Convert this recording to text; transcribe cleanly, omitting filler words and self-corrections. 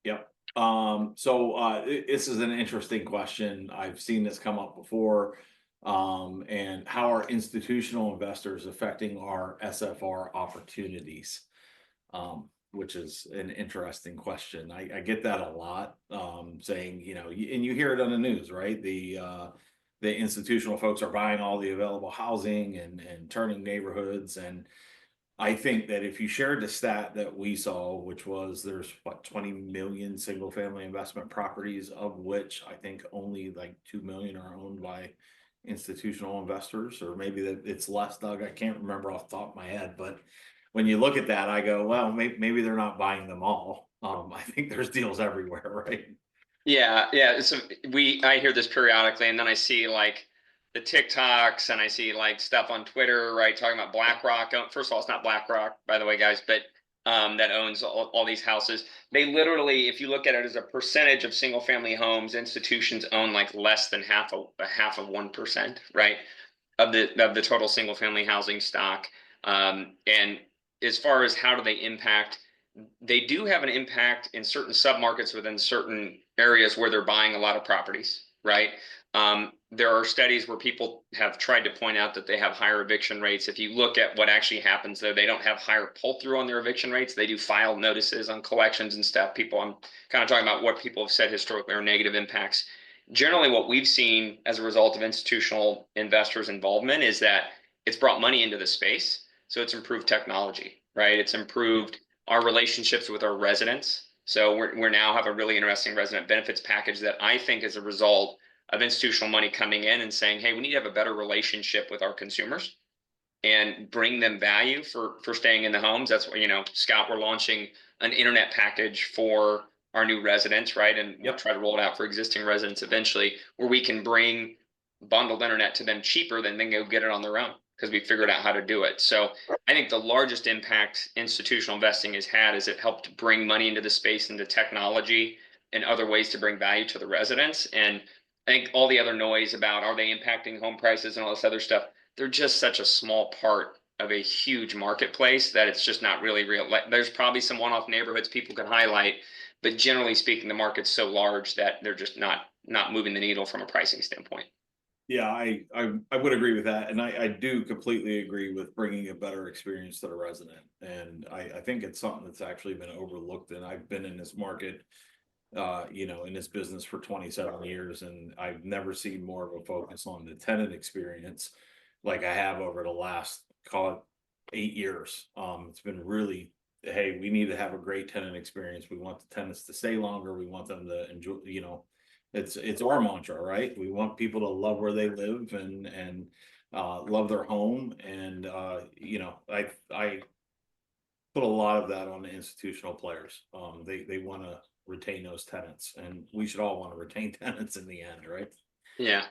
Yep. This is an interesting question. I've seen this come up before. And how are institutional investors affecting our SFR opportunities? Which is an interesting question. I get that a lot. Saying, and you hear it on the news, right? The institutional folks are buying all the available housing and turning neighborhoods. And I think that if you shared the stat that we saw, which was there's what 20 million single family investment properties, of which I think only like 2 million are owned by institutional investors, or maybe that it's less, Doug. I can't remember off the top of my head, but when you look at that, I go, well, maybe they're not buying them all. I think there's deals everywhere, right? Yeah, yeah. So I hear this periodically, and then I see like the TikToks, and I see like stuff on Twitter, right, talking about BlackRock. First of all, it's not BlackRock, by the way, guys, but that owns all these houses. They literally, if you look at it as a percentage of single family homes, institutions own like less than half of 1%, right, of the total single family housing stock. And as far as how do they impact, they do have an impact in certain submarkets within certain areas where they're buying a lot of properties, right? There are studies where people have tried to point out that they have higher eviction rates. If you look at what actually happens there, they don't have higher pull through on their eviction rates. They do file notices on collections and stuff. I'm kind of talking about what people have said historically are negative impacts. Generally, what we've seen as a result of institutional investors' involvement is that it's brought money into the space. So it's improved technology, right? It's improved our relationships with our residents. So we're now have a really interesting resident benefits package that I think is a result of institutional money coming in and saying, hey, we need to have a better relationship with our consumers and bring them value for staying in the homes. That's what, Scott, we're launching an internet package for our new residents, right? And we'll Yep. try to roll it out for existing residents eventually, where we can bring bundled internet to them cheaper than they go get it on their own because we figured out how to do it. So I think the largest impact institutional investing has had is it helped bring money into the space, into technology and other ways to bring value to the residents. And I think all the other noise about are they impacting home prices and all this other stuff, they're just such a small part of a huge marketplace that it's just not really real. Like, there's probably some one-off neighborhoods people can highlight, but generally speaking, the market's so large that they're just not moving the needle from a pricing standpoint. Yeah, I would agree with that, and I do completely agree with bringing a better experience to the resident, and I think it's something that's actually been overlooked. And I've been in this market, in this business for 27 years, and I've never seen more of a focus on the tenant experience like I have over the last, call it, 8 years. It's been really, hey, we need to have a great tenant experience. We want the tenants to stay longer. We want them to enjoy, it's our mantra, right? We want people to love where they live and love their home. And I put a lot of that on the institutional players. They want to retain those tenants, and we should all want to retain tenants in the end, right? Yeah.